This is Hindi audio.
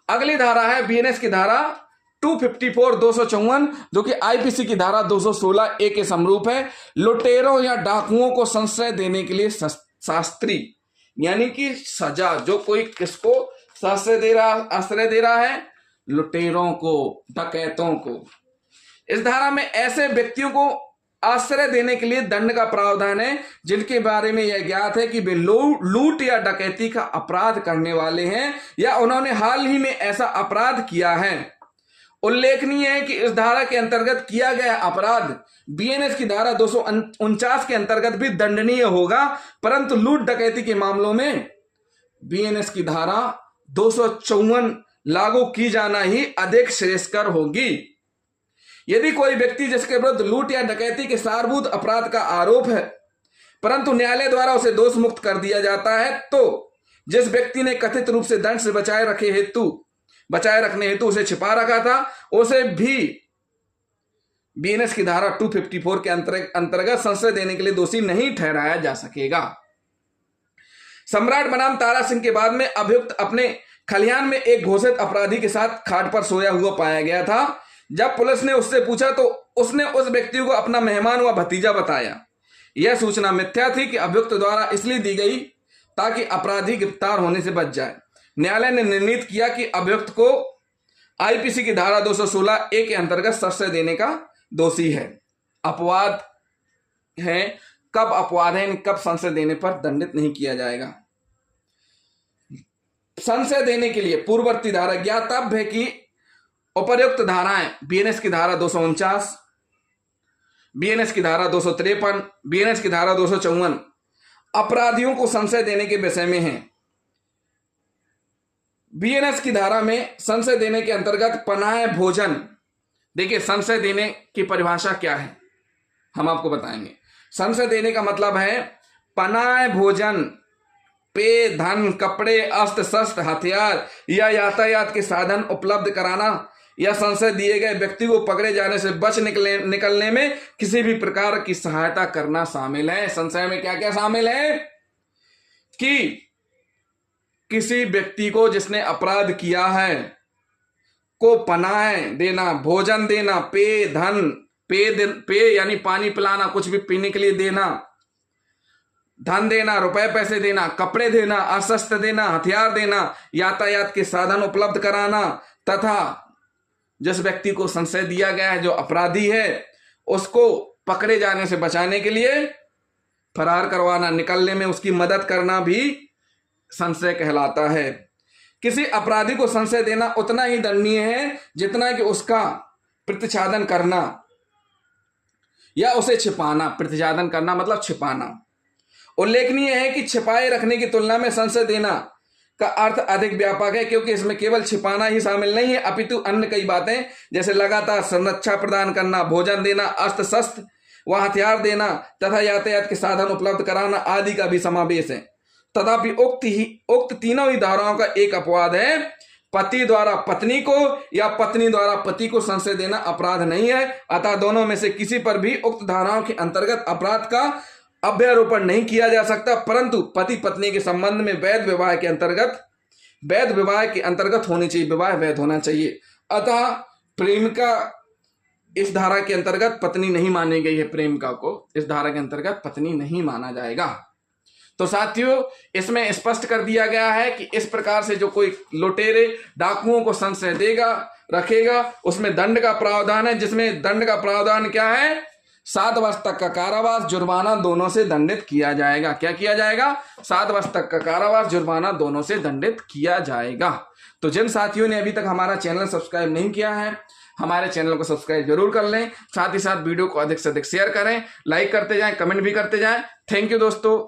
अगली धारा है बीएनएस की धारा 254 254, जो कि आईपीसी की धारा 216 ए के समरूप है। लुटेरों या डाकुओं को संशय देने के लिए शास्त्री यानी कि सजा, जो कोई किसको आश्रय दे रहा है, लुटेरों को, डकैतों को। इस धारा में ऐसे व्यक्तियों को आश्रय देने के लिए दंड का प्रावधान है जिनके बारे में यह ज्ञात है कि वे लूट या डकैती का अपराध करने वाले हैं या उन्होंने हाल ही में ऐसा अपराध किया है। उल्लेखनीय है कि इस धारा के अंतर्गत किया गया अपराध बीएनएस की धारा 249 के अंतर्गत भी दंडनीय होगा, परंतु लूट डकैती के मामलों में बीएनएस की धारा 254 लागू की जाना ही अधिक श्रेयस्कर होगी। यदि कोई व्यक्ति जिसके विरुद्ध लूट या डकैती के सारभूत अपराध का आरोप है परंतु न्यायालय द्वारा उसे दोष मुक्त कर दिया जाता है, तो जिस व्यक्ति ने कथित रूप से दंड से बचाए रखने हेतु उसे छिपा रखा था, उसे भी बीएनएस की धारा 254 के अंतर्गत संशय देने के लिए दोषी नहीं ठहराया जा सकेगा। सम्राट बनाम तारा सिंह के बाद में अभियुक्त अपने खलिहान में एक घोषित अपराधी के साथ खाट पर सोया हुआ पाया गया था। जब पुलिस ने उससे पूछा तो उसने उस व्यक्ति को अपना मेहमान व भतीजा बताया। यह सूचना मिथ्या थी कि अभियुक्त द्वारा इसलिए दी गई ताकि अपराधी गिरफ्तार होने से बच जाए। न्यायालय ने निर्णीत किया कि अभियुक्त को आईपीसी की धारा 216 ए के अंतर्गत संशय देने का दोषी है। अपवाद है, कब अपवाद है, कब संशय देने पर दंडित नहीं किया जाएगा। संशय देने के लिए पूर्ववर्ती धारा ज्ञातव्य है कि उपर्युक्त धाराएं बीएनएस की धारा 249, बीएनएस की धारा 253, बीएनएस की धारा 254 अपराधियों को संशय देने के विषय में है। बीएनएस की धारा में संशय देने के अंतर्गत पनाह भोजन, देखिए संशय देने की परिभाषा क्या है हम आपको बताएंगे। संशय देने का मतलब है पनाह भोजन, पेय, धन, कपड़े, अस्त्र शस्त्र, हथियार या यातायात के साधन उपलब्ध कराना या संशय दिए गए व्यक्ति को पकड़े जाने से बच निकलने में किसी भी प्रकार की सहायता करना शामिल है। संशय में क्या क्या शामिल है कि किसी व्यक्ति को जिसने अपराध किया है को पनाह देना, भोजन देना, पेय, धन, पेय यानी पानी पिलाना, कुछ भी पीने के लिए देना, धन देना, रुपए पैसे देना, कपड़े देना, अस्त्र देना, हथियार देना, यातायात के साधन उपलब्ध कराना, तथा जिस व्यक्ति को संशय दिया गया है जो अपराधी है उसको पकड़े जाने से बचाने के लिए फरार करवाना, निकलने में उसकी मदद करना भी संशय कहलाता है। किसी अपराधी को संशय देना उतना ही दंडनीय है जितना कि उसका प्रतिच्छादन करना या उसे छिपाना। प्रतिच्छादन करना मतलब छिपाना। उल्लेखनीय है कि छिपाए रखने की तुलना में संशय देना का अर्थ अधिक व्यापक है, क्योंकि इसमें केवल छिपाना ही शामिल नहीं है अपितु अन्य कई बातें जैसे लगातार संरक्षा प्रदान करना, भोजन देना, अस्त्र शस्त्र व हथियार देना तथा यातायात के साधन उपलब्ध कराना आदि का भी समावेश है। तथापि उक्त तीनों ही धाराओं का एक अपवाद है। पति द्वारा पत्नी को या पत्नी द्वारा पति को संशय देना अपराध नहीं है, अतः दोनों में से किसी पर भी उक्त धाराओं के अंतर्गत अपराध का अभ्यारोपण नहीं किया जा सकता, परंतु पति पत्नी के संबंध में वैध विवाह के अंतर्गत होनी चाहिए, विवाह वैध होना चाहिए। अतः प्रेमिका इस धारा के अंतर्गत पत्नी नहीं मानी गई है, प्रेमिका को इस धारा के अंतर्गत पत्नी नहीं माना जाएगा। तो साथियों, इसमें स्पष्ट कर दिया गया है कि इस प्रकार से जो कोई लुटेरे डाकुओं को संशय रखेगा उसमें दंड का प्रावधान है, जिसमें दंड का प्रावधान क्या है, 7 वर्ष तक का कारावास, जुर्माना दोनों से दंडित किया जाएगा। क्या किया जाएगा? 7 वर्ष तक का कारावास, जुर्माना दोनों से दंडित किया जाएगा। तो जिन साथियों ने अभी तक हमारा चैनल सब्सक्राइब नहीं किया है, हमारे चैनल को सब्सक्राइब जरूर कर लें। साथ ही साथ वीडियो को अधिक से अधिक शेयर करें, लाइक करते जाएं, कमेंट भी करते जाएं। थैंक यू दोस्तों।